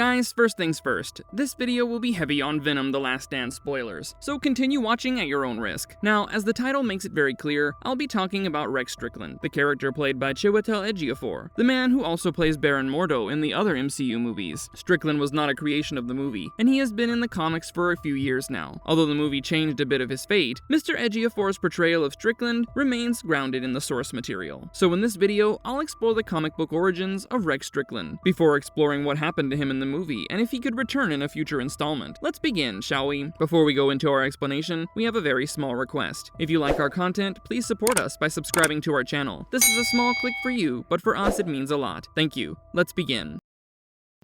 Guys, first things first, this video will be heavy on Venom: The Last Dance spoilers, so continue watching at your own risk. Now, as the title makes it very clear, I'll be talking about Rex Strickland, the character played by Chiwetel Ejiofor, the man who also plays Baron Mordo in the other MCU movies. Strickland was not a creation of the movie, and he has been in the comics for a few years now. Although the movie changed a bit of his fate, Mr. Ejiofor's portrayal of Strickland remains grounded in the source material. So in this video, I'll explore the comic book origins of Rex Strickland, before exploring what happened to him in the movie and if he could return in a future installment. Let's begin, shall we? Before we go into our explanation, we have a very small request. If you like our content, please support us by subscribing to our channel. This is a small click for you, but for us it means a lot. Thank you. Let's begin.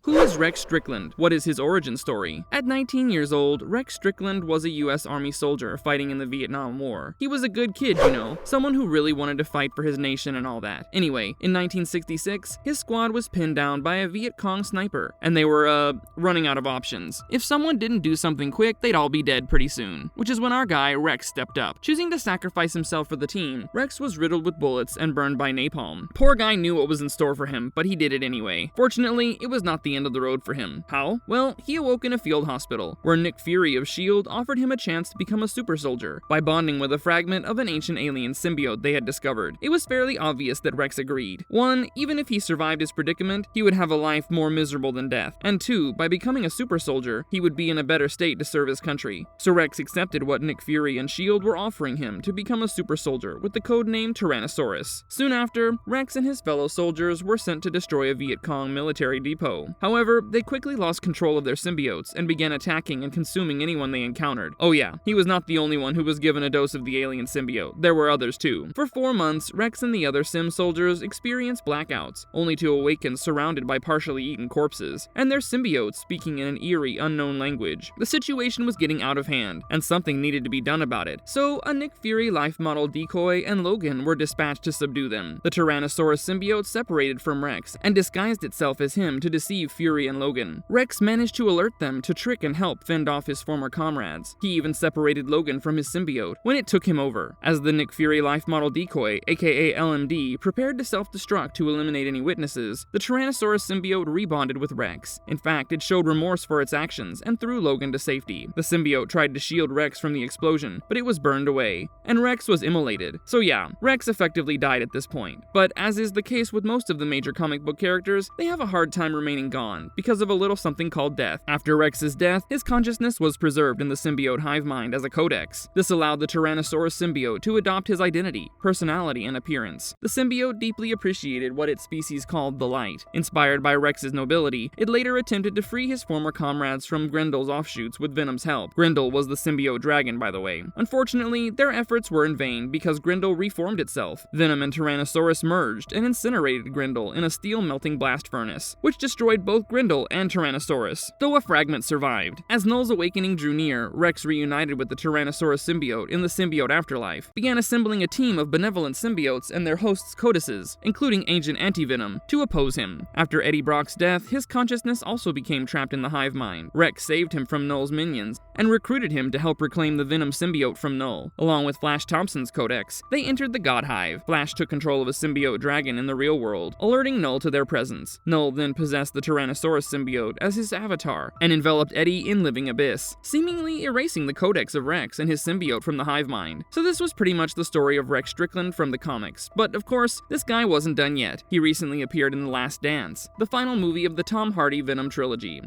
Who is Rex Strickland? What is his origin story? At 19 years old, Rex Strickland was a US Army soldier fighting in the Vietnam War. He was a good kid, you know, someone who really wanted to fight for his nation and all that. Anyway, in 1966, his squad was pinned down by a Viet Cong sniper, and they were, running out of options. If someone didn't do something quick, they'd all be dead pretty soon. Which is when our guy, Rex, stepped up. Choosing to sacrifice himself for the team, Rex was riddled with bullets and burned by napalm. Poor guy knew what was in store for him, but he did it anyway. Fortunately, it was not the end of the road for him. How? Well, he awoke in a field hospital, where Nick Fury of S.H.I.E.L.D. offered him a chance to become a super soldier by bonding with a fragment of an ancient alien symbiote they had discovered. It was fairly obvious that Rex agreed. 1, even if he survived his predicament, he would have a life more miserable than death. And 2, by becoming a super soldier, he would be in a better state to serve his country. So Rex accepted what Nick Fury and S.H.I.E.L.D. were offering him to become a super soldier with the code name Tyrannosaurus. Soon after, Rex and his fellow soldiers were sent to destroy a Viet Cong military depot. However, they quickly lost control of their symbiotes and began attacking and consuming anyone they encountered. Oh yeah, he was not the only one who was given a dose of the alien symbiote. There were others too. For 4 months, Rex and the other sim soldiers experienced blackouts, only to awaken surrounded by partially eaten corpses, and their symbiotes speaking in an eerie, unknown language. The situation was getting out of hand, and something needed to be done about it. So, a Nick Fury life model Decoy and Logan were dispatched to subdue them. The Tyrannosaurus symbiote separated from Rex and disguised itself as him to deceive Fury and Logan. Rex managed to alert them to trick and help fend off his former comrades. He even separated Logan from his symbiote when it took him over. As the Nick Fury life model Decoy, aka LMD, prepared to self-destruct to eliminate any witnesses, the Tyrannosaurus symbiote rebonded with Rex. In fact, it showed remorse for its actions and threw Logan to safety. The symbiote tried to shield Rex from the explosion, but it was burned away, and Rex was immolated. So yeah, Rex effectively died at this point. But as is the case with most of the major comic book characters, they have a hard time remaining gone because of a little something called death. After Rex's death, his consciousness was preserved in the symbiote hive mind as a codex. This allowed the Tyrannosaurus symbiote to adopt his identity, personality, and appearance. The symbiote deeply appreciated what its species called the Light. Inspired by Rex's nobility, it later attempted to free his former comrades from Grendel's offshoots with Venom's help. Grendel was the symbiote dragon, by the way. Unfortunately, their efforts were in vain because Grendel reformed itself. Venom and Tyrannosaurus merged and incinerated Grendel in a steel melting blast furnace, which destroyed both Grendel and Tyrannosaurus, though a fragment survived. As Null's awakening drew near, Rex reunited with the Tyrannosaurus symbiote in the symbiote afterlife, began assembling a team of benevolent symbiotes and their hosts' codices, including Agent Anti-Venom, to oppose him. After Eddie Brock's death, his consciousness also became trapped in the hive mind. Rex saved him from Null's minions and recruited him to help reclaim the Venom symbiote from Null. Along with Flash Thompson's codex, they entered the God Hive. Flash took control of a symbiote dragon in the real world, alerting Null to their presence. Null then possessed the Tyrannosaurus symbiote as his avatar and enveloped Eddie in living abyss, seemingly erasing the codex of Rex and his symbiote from the hive mind. So this was pretty much the story of Rex Strickland from the comics. But of course, this guy wasn't done yet. He recently appeared in The Last Dance, the final movie of the Tom Hardy Venom trilogy.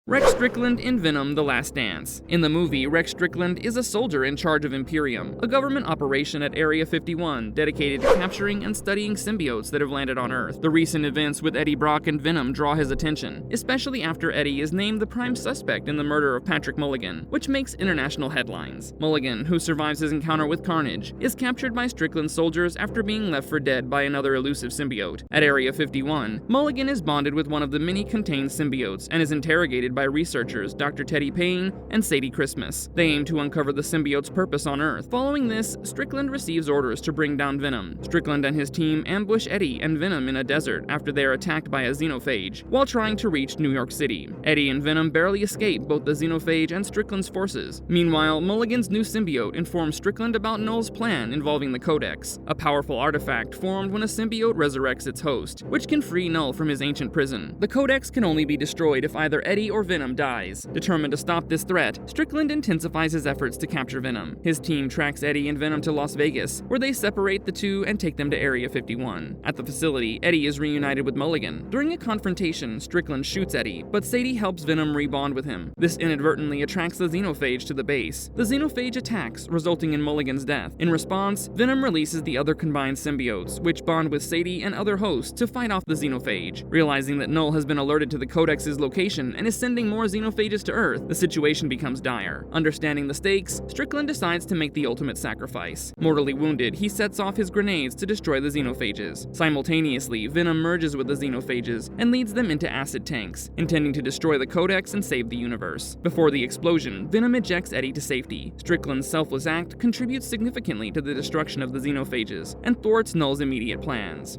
Rex Strickland in Venom: The Last Dance. In the movie, Rex Strickland is a soldier in charge of Imperium, a government operation at Area 51 dedicated to capturing and studying symbiotes that have landed on Earth. The recent events with Eddie Brock and Venom draw his attention, especially after Eddie is named the prime suspect in the murder of Patrick Mulligan, which makes international headlines. Mulligan, who survives his encounter with Carnage, is captured by Strickland's soldiers after being left for dead by another elusive symbiote. At Area 51, Mulligan is bonded with one of the many contained symbiotes and is interrogated by researchers Dr. Teddy Payne and Sadie Christmas. They aim to uncover the symbiote's purpose on Earth. Following this, Strickland receives orders to bring down Venom. Strickland and his team ambush Eddie and Venom in a desert after they are attacked by a xenophage while trying to reach New York City. Eddie and Venom barely escape both the xenophage and Strickland's forces. Meanwhile, Mulligan's new symbiote informs Strickland about Null's plan involving the Codex, a powerful artifact formed when a symbiote resurrects its host, which can free Null from his ancient prison. The Codex can only be destroyed if either Eddie or Venom dies. Determined to stop this threat, Strickland intensifies his efforts to capture Venom. His team tracks Eddie and Venom to Las Vegas, where they separate the two and take them to Area 51. At the facility, Eddie is reunited with Mulligan. During a confrontation, Strickland shoots Eddie, but Sadie helps Venom rebond with him. This inadvertently attracts the xenophage to the base. The xenophage attacks, resulting in Mulligan's death. In response, Venom releases the other combined symbiotes, which bond with Sadie and other hosts to fight off the xenophage. Realizing that Null has been alerted to the Codex's location and is sending more xenophages to Earth, the situation becomes dire. Understanding the stakes, Strickland decides to make the ultimate sacrifice. Mortally wounded, he sets off his grenades to destroy the xenophages. Simultaneously, Venom merges with the xenophages and leads them into acid tanks, intending to destroy the Codex and save the universe. Before the explosion, Venom ejects Eddie to safety. Strickland's selfless act contributes significantly to the destruction of the xenophages and thwarts Null's immediate plans.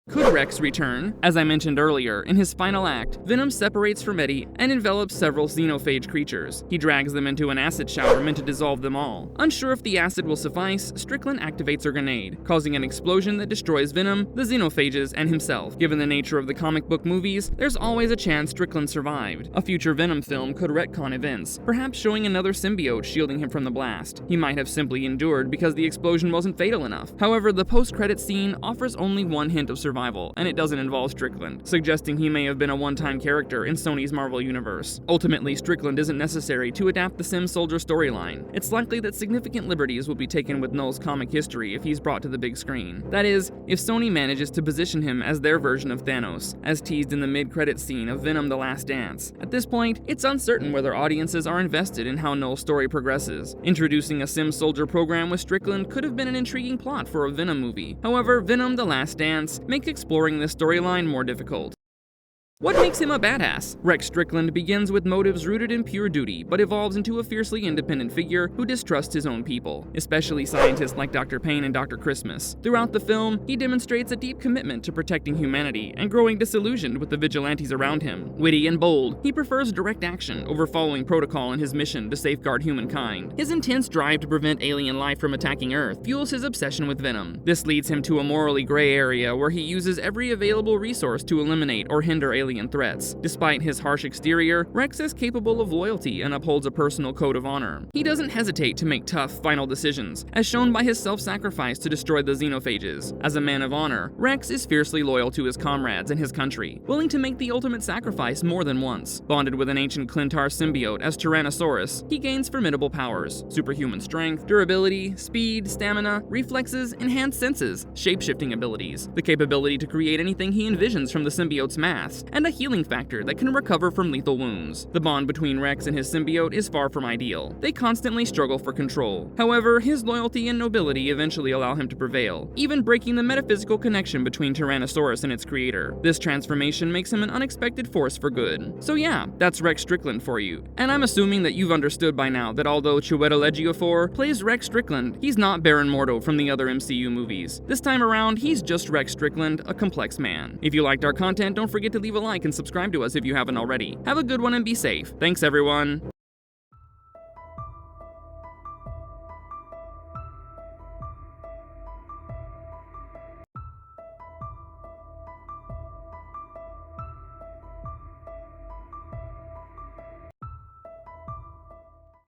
Could Rex return? As I mentioned earlier, in his final act, Venom separates from Eddie and envelops several xenophage creatures. He drags them into an acid shower meant to dissolve them all. Unsure if the acid will suffice, Strickland activates a grenade, causing an explosion that destroys Venom, the xenophages, and himself. Given the nature of the comic book movies, there's always a chance Strickland survived. A future Venom film could retcon events, perhaps showing another symbiote shielding him from the blast. He might have simply endured because the explosion wasn't fatal enough. However, the post-credits scene offers only one hint of survival, and it doesn't involve Strickland, suggesting he may have been a one-time character in Sony's Marvel Universe. Ultimately, Strickland isn't necessary to adapt the Sim Soldier storyline. It's likely that significant liberties will be taken with Null's comic history if he's brought to the big screen. That is, if Sony manages to position him as their version of Thanos, as teased in the mid-credits scene of Venom: The Last Dance. At this point, it's uncertain whether audiences are invested in how Null's story progresses. Introducing a Sim Soldier program with Strickland could have been an intriguing plot for a Venom movie. However, Venom: The Last Dance makes exploring this storyline more difficult. What makes him a badass? Rex Strickland begins with motives rooted in pure duty, but evolves into a fiercely independent figure who distrusts his own people, especially scientists like Dr. Payne and Dr. Christmas. Throughout the film, he demonstrates a deep commitment to protecting humanity and growing disillusioned with the vigilantes around him. Witty and bold, he prefers direct action over following protocol in his mission to safeguard humankind. His intense drive to prevent alien life from attacking Earth fuels his obsession with Venom. This leads him to a morally gray area where he uses every available resource to eliminate or hinder alien threats. Despite his harsh exterior, Rex is capable of loyalty and upholds a personal code of honor. He doesn't hesitate to make tough, final decisions, as shown by his self-sacrifice to destroy the xenophages. As a man of honor, Rex is fiercely loyal to his comrades and his country, willing to make the ultimate sacrifice more than once. Bonded with an ancient Clintar symbiote as Tyrannosaurus, he gains formidable powers: superhuman strength, durability, speed, stamina, reflexes, enhanced senses, shape-shifting abilities, the capability to create anything he envisions from the symbiote's mass, and a healing factor that can recover from lethal wounds. The bond between Rex and his symbiote is far from ideal. They constantly struggle for control. However, his loyalty and nobility eventually allow him to prevail, even breaking the metaphysical connection between Tyrannosaurus and its creator. This transformation makes him an unexpected force for good. So yeah, that's Rex Strickland for you. And I'm assuming that you've understood by now that although Chiwetel Ejiofor plays Rex Strickland, he's not Baron Mordo from the other MCU movies. This time around, he's just Rex Strickland, a complex man. If you liked our content, don't forget to leave a like and subscribe to us if you haven't already. Have a good one and be safe. Thanks, everyone.